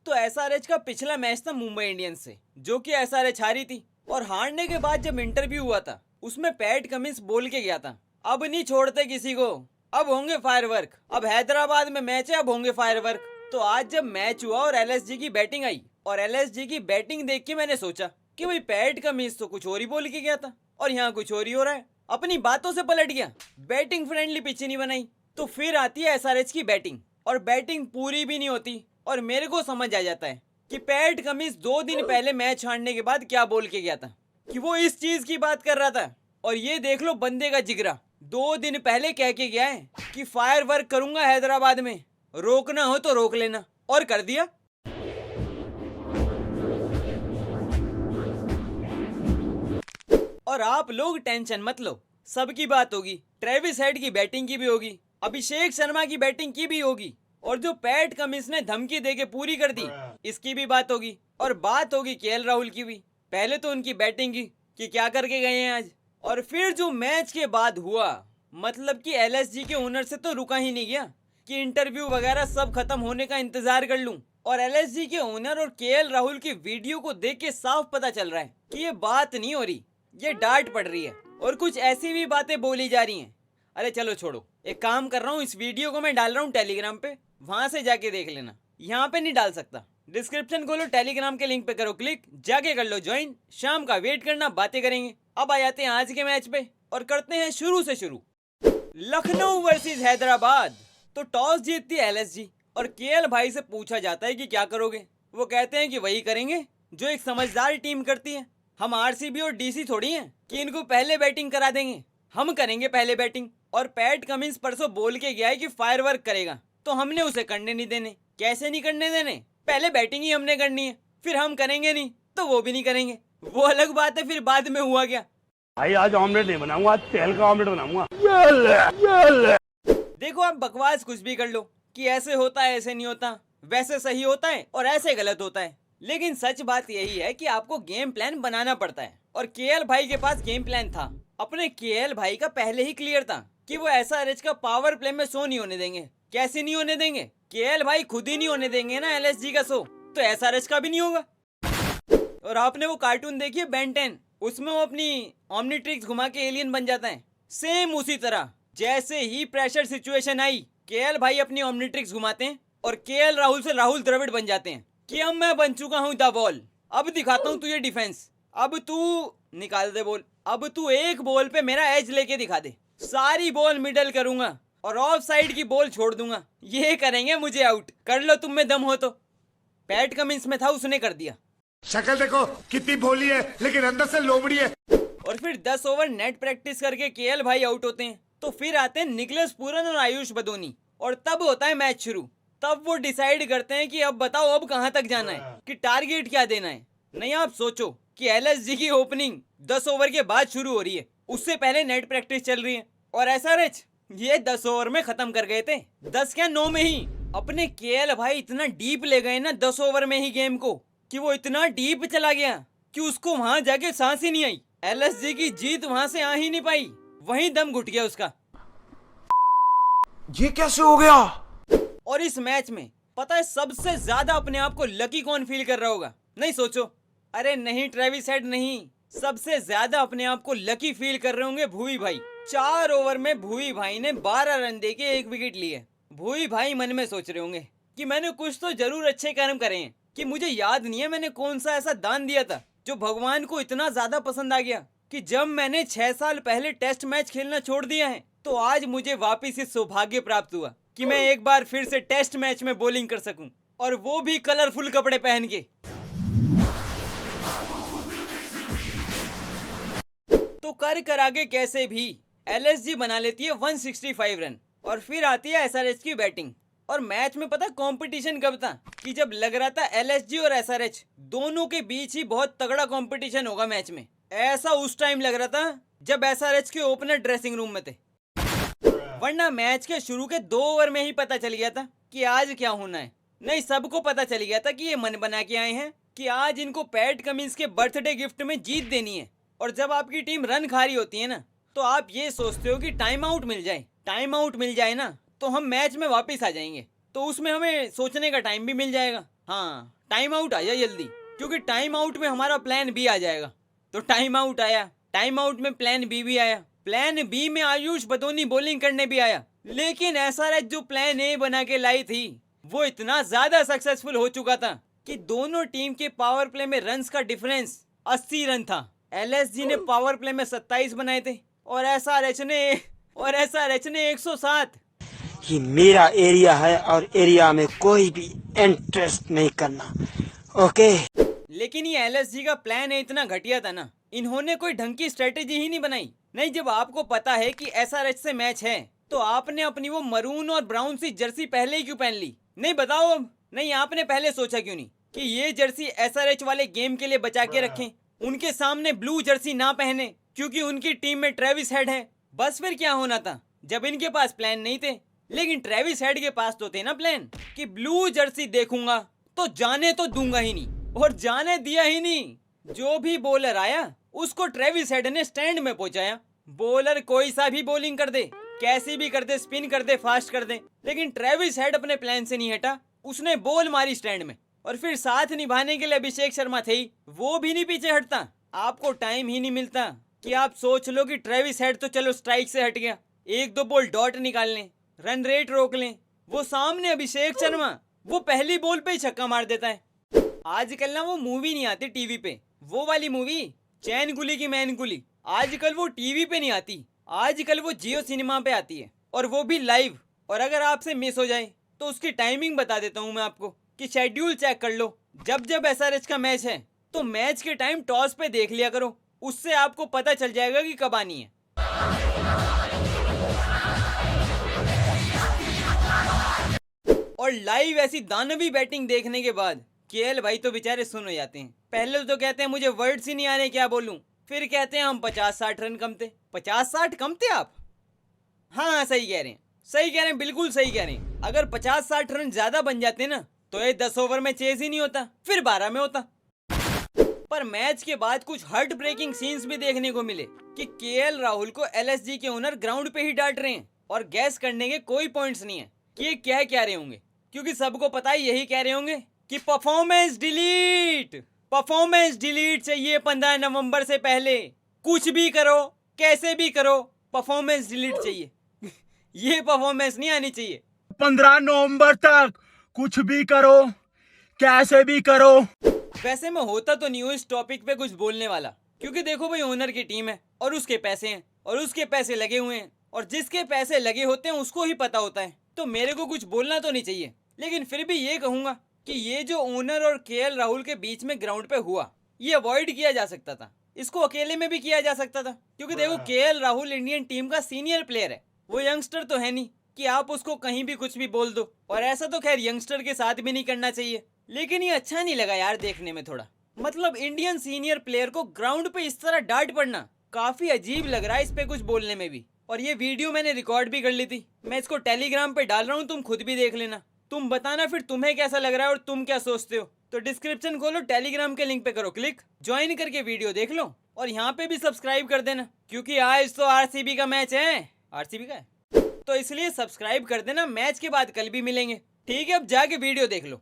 तो एसआरएच का पिछला मैच था मुंबई इंडियंस से, जो कि एसआरएच हारी थी। और हारने के बाद जब इंटरव्यू हुआ था उसमें पैट कमिंस बोल के गया था, अब नहीं छोड़ते किसी को, अब होंगे फायरवर्क, अब हैदराबाद में मैच है, अब होंगे फायरवर्क। तो आज जब मैच हुआ और एलएसजी की बैटिंग आई और एलएसजी की बैटिंग देख के मैंने सोचा कि भाई पैट कमिंस तो कुछ और ही बोल के गया था और यहाँ कुछ और ही हो रहा है, अपनी बातों से पलट गया, बैटिंग फ्रेंडली पिच नहीं बनाई। तो फिर आती है एसआरएच की बैटिंग और बैटिंग पूरी भी नहीं होती और मेरे को समझ आ जाता है कि पैट कमिंस 2 दिन पहले मैच हारने के बाद क्या बोल के गया था, कि वो इस चीज की बात कर रहा था। और ये देख लो बंदे का जिगरा, 2 दिन पहले कह के गया है कि फायर वर्क करूंगा हैदराबाद में, रोकना हो तो रोक लेना, और कर दिया। और आप लोग टेंशन मत लो, सबकी बात होगी, ट्रेविस हेड की बैटिंग की भी होगी, अभिषेक शर्मा की बैटिंग की भी होगी, और जो पैट कमिंस ने धमकी देके पूरी कर दी इसकी भी बात होगी, और बात होगी केएल राहुल की भी। पहले तो उनकी बैटिंग की कि क्या करके गए हैं आज, और फिर जो मैच के बाद हुआ, मतलब कि एलएसजी के ओनर से तो रुका ही नहीं गया कि इंटरव्यू वगैरह सब खत्म होने का इंतजार कर लूं। और एलएसजी के ओनर और केएल राहुल की वीडियो को देख के साफ पता चल रहा है कि ये बात नहीं हो रही, ये डांट पड़ रही है और कुछ ऐसी भी बातें बोली जा रही हैं। अरे चलो छोड़ो, एक काम कर रहा हूँ, इस वीडियो को मैं डाल रहा हूँ टेलीग्राम पे, वहां से जाके देख लेना, यहाँ पे नहीं डाल सकता। डिस्क्रिप्शन खोलो, टेलीग्राम के लिंक पे करो क्लिक, जाके कर लो ज्वाइन, शाम का वेट करना, बातें करेंगे। अब आ जाते हैं आज के मैच पे और करते हैं शुरू से शुरू। लखनऊ वर्सेस हैदराबाद। तो टॉस जीतती है एलएसजी और केएल भाई से पूछा जाता है कि क्या करोगे। वो कहते हैं कि वही करेंगे जो एक समझदार टीम करती है, हम आरसीबी और डीसी थोड़ी हैं कि इनको पहले बैटिंग करा देंगे, हम करेंगे पहले बैटिंग। और पैट कमिंस परसों बोल के गया है कि फायरवर्क करेगा, तो हमने उसे करने नहीं देने। कैसे नहीं करने देने, पहले बैटिंग ही हमने करनी है, फिर हम करेंगे नहीं तो वो भी नहीं करेंगे, वो अलग बात है। फिर बाद में हुआ क्या, भाई आज ऑमलेट नहीं बनाऊंगा, आज तेल का ऑमलेट बनाऊंगा। देखो आप बकवास कुछ भी कर लो कि ऐसे होता है, ऐसे नहीं होता, वैसे सही होता है और ऐसे गलत होता है, लेकिन सच बात यही है कि आपको गेम प्लान बनाना पड़ता है। और केएल भाई के पास गेम प्लान था, अपने केएल भाई का पहले ही क्लियर था कि वो एसआरएच का पावर प्ले में शो नहीं होने देंगे। कैसे नहीं होने देंगे, केएल भाई खुद ही नहीं होने देंगे ना एलएसजी का शो, तो एसआरएच का भी नहीं होगा। और आपने वो कार्टून देखी है बेन 10, उसमें वो अपनी ओमनीट्रिक्स घुमा के एलियन बन जाता है, सेम उसी तरह। जैसे ही प्रेशर सिचुएशन आई, केएल भाई अपनी ओमनीट्रिक्स घुमाते हैं और केएल राहुल से राहुल द्रविड़ बन जाते हैं कि अब मैं बन चुका हूं द बॉल, अब दिखाता हूं तुझे डिफेंस, अब तू निकाल दे बॉल, अब तू एक बॉल पे मेरा एज लेके दिखा दे, सारी बॉल मिडल करूंगा और ऑफ साइड की बॉल छोड़ दूंगा, ये करेंगे मुझे आउट, कर लो तुम में दम हो तो। पैट कमिंस में था, उसने कर दिया। शक्ल देखो कितनी भोली है लेकिन अंदर से लोमड़ी है। और फिर 10 ओवर नेट प्रैक्टिस करके केएल भाई आउट होते हैं। तो फिर आते हैं निकलेस पूरन और आयुष बदोनी और तब होता है मैच शुरू। तब वो डिसाइड करते हैं कि अब बताओ अब कहां तक जाना है, कि टारगेट क्या देना है। नहीं आप सोचो कि एलएसजी की ओपनिंग 10 ओवर के बाद शुरू हो रही है, उससे पहले नेट प्रैक्टिस चल रही है, और एसआरएच ये 10 ओवर में खत्म कर गए थे, 10 क्या 9 में ही। अपने केएल भाई इतना डीप ले गए ना 10 ओवर में ही गेम को, कि वो इतना डीप चला गया कि उसको वहां जाके सांस ही नहीं आई, एलएसजी की जीत वहां से आ ही नहीं पाई, वहीं दम घुट गया उसका। ये कैसे हो गया? और इस मैच में पता है सबसे ज्यादा अपने आप को लकी कौन फील कर रहा होगा? नहीं सोचो, अरे नहीं ट्रेविस हेड नहीं, सबसे ज्यादा अपने आप को लकी फील कर रहे होंगे भुवी भाई। 4 ओवर में भुवी भाई ने 12 रन देके 1 विकेट लिए। भुवी भाई मन में सोच रहे होंगे कि मैंने कुछ तो जरूर अच्छे कर्म करे हैं, कि मुझे याद नहीं है मैंने कौन सा ऐसा दान दिया था जो भगवान को इतना ज्यादा पसंद आ गया कि जब मैंने 6 साल पहले टेस्ट मैच खेलना छोड़ दिया है तो आज मुझे वापिस इस सौभाग्य प्राप्त हुआ कि मैं एक बार फिर से टेस्ट मैच में बॉलिंग कर सकूं, और वो भी कलरफुल कपड़े पहन के। तो कर आगे कैसे भी एलएसजी बना लेती है 165 रन, और फिर आती है एसआरएच की बैटिंग। और मैच में पता कंपटीशन कब था, कि जब लग रहा था एलएसजी और एसआरएच दोनों के बीच ही बहुत तगड़ा कंपटीशन होगा मैच में। ऐसा उस टाइम लग रहा था जब एसआरएच के ओपनर ड्रेसिंग रूम में थे, वरना मैच के शुरू के 2 ओवर में ही पता चल गया था कि आज क्या होना है। नहीं, सबको पता चल गया था कि ये मन बना के आए हैं कि आज इनको पैट कमिंस के बर्थडे गिफ्ट में जीत देनी है। और जब आपकी टीम रन खा रही होती है ना, तो आप ये सोचते हो कि टाइम आउट मिल जाए ना तो हम मैच में वापस आ जाएंगे, तो उसमें हमें सोचने का टाइम भी मिल जाएगा हाँ, टाइम आउट आ जाए जल्दी, क्योंकि टाइम आउट में हमारा प्लान बी आ जाएगा। तो टाइम आउट आया, टाइम आउट में प्लान बी भी आया, प्लान बी में आयुष बदोनी बॉलिंग करने भी आया। लेकिन एसआरएच जो प्लान ए बना के लाई थी वो इतना ज्यादा सक्सेसफुल हो चुका था कि दोनों टीम के पावर प्ले में रन्स का डिफरेंस 80 रन था। एलएसजी ने पावर प्ले में 27 बनाए थे और एसआरएच ने 107। ये मेरा एरिया है और एरिया में कोई भी इंटरेस्ट नहीं करना, ओके। लेकिन ये एलएसजी का प्लान है इतना घटिया था ना, इन्होंने कोई ढंग की स्ट्रेटेजी ही नहीं बनाई। नहीं, जब आपको पता है कि एसआरएच से मैच है तो आपने अपनी वो मरून और ब्राउन सी जर्सी पहले ही क्यों पहन ली? नहीं बताओ अब, नहीं आपने पहले सोचा क्यों नहीं कि ये जर्सी एसआरएच वाले गेम के लिए बचा के रखें, उनके सामने ब्लू जर्सी ना पहने क्योंकि उनकी टीम में ट्रेविस हेड है। बस फिर क्या होना था जब इनके पास प्लान नहीं थे, लेकिन ट्रेविस हेड के पास तो थे ना प्लान कि ब्लू जर्सी देखूंगा तो जाने तो दूंगा ही नहीं, और जाने दिया ही नहीं। जो भी बॉलर आया उसको ट्रेविस हेड ने स्टैंड में पहुंचाया। बॉलर कोई सा भी बॉलिंग कर दे, कैसी भी कर दे, स्पिन कर दे, फास्ट कर दे, लेकिन ट्रेविस हेड अपने प्लान से नहीं हटा, उसने बॉल मारी स्टैंड में। और फिर साथ निभाने के लिए अभिषेक शर्मा थे ही, वो भी नहीं पीछे हटता। आपको टाइम ही नहीं मिलता कि आप सोच लो कि ट्रेविस हेड तो चलो स्ट्राइक से हट गया, एक दो बॉल डॉट निकाल लें, रन रेट रोक लें, वो सामने अभिषेक शर्मा वो पहली बॉल पे ही छक्का मार देता है। आजकल ना वो मूवी नहीं आती टीवी पे, वो वाली मूवी चैन गुली की मैन गुली, आजकल वो टीवी पे नहीं आती, आजकल वो जियो सिनेमा पे आती है, और वो भी लाइव। और अगर आपसे मिस हो जाए तो उसकी टाइमिंग बता देता हूँ मैं आपको कि शेड्यूल चेक कर लो। जब जब एसआरएच का मैच है तो मैच के टाइम टॉस पे देख लिया करो, उससे आपको पता चल जाएगा कि कब आनी है। और लाइव ऐसी दानवी बैटिंग देखने के बाद केएल भाई तो बेचारे सुन हो जाते हैं। पहले तो कहते हैं मुझे वर्ड्स ही नहीं आ रहे क्या बोलूं, फिर कहते हैं हम 50-60 रन कम थे। 50-60 कम थे आप? हाँ सही कह रहे हैं, सही कह रहे हैं, बिल्कुल सही कह रहे हैं। अगर 50-60 रन ज्यादा बन जाते ना तो ये 10 ओवर में चेज ही नहीं होता, फिर 12 में होता। पर मैच के बाद कुछ हार्ट ब्रेकिंग सीन्स भी देखने को मिले कि केएल राहुल को एलएसजी के ओनर ग्राउंड पे ही डांट रहे हैं, और गैस करने के कोई पॉइंट्स नहीं है कि ये क्या कह रहे होंगे, क्योंकि सबको पता है यही कह रहे होंगे कि परफॉर्मेंस डिलीट चाहिए 15 नवंबर से पहले, कुछ भी करो कैसे भी करो परफॉर्मेंस डिलीट चाहिए। ये परफॉर्मेंस नहीं आनी चाहिए। 15 नवंबर तक कुछ भी करो कैसे भी करो। वैसे मैं होता तो नहीं हूँ इस टॉपिक पे कुछ बोलने वाला, क्योंकि देखो भाई ओनर की टीम है और उसके पैसे हैं और उसके पैसे लगे हुए हैं, और जिसके पैसे लगे होते हैं उसको ही पता होता है, तो मेरे को कुछ बोलना तो नहीं चाहिए। लेकिन फिर भी ये कहूंगा कि ये जो ओनर और केएल राहुल के बीच में ग्राउंड पे हुआ ये अवॉइड किया जा सकता था, इसको अकेले में भी किया जा सकता था। क्योंकि देखो केएल राहुल इंडियन टीम का सीनियर प्लेयर है, वो यंगस्टर तो है नहीं कि आप उसको कहीं भी कुछ भी बोल दो, और ऐसा तो खैर यंगस्टर के साथ भी नहीं करना चाहिए। लेकिन ये अच्छा नहीं लगा यार देखने में थोड़ा, मतलब इंडियन सीनियर प्लेयर को ग्राउंड पे इस तरह डांट पड़ना काफी अजीब लग रहा है इस पे कुछ बोलने में भी। और ये वीडियो मैंने रिकॉर्ड भी कर ली थी, मैं इसको टेलीग्राम पे डाल रहा हूँ, तुम खुद भी देख लेना, तुम बताना फिर तुम्हें कैसा लग रहा है और तुम क्या सोचते हो। तो डिस्क्रिप्शन खोलो, टेलीग्राम के लिंक पे करो क्लिक, ज्वाइन करके वीडियो देख लो, और यहाँ पे भी सब्सक्राइब कर देना, क्योंकि आज तो आरसीबी का मैच है। आरसीबी का है तो इसलिए सब्सक्राइब कर देना, मैच के बाद कल भी मिलेंगे। ठीक है, अब जाके वीडियो देख लो।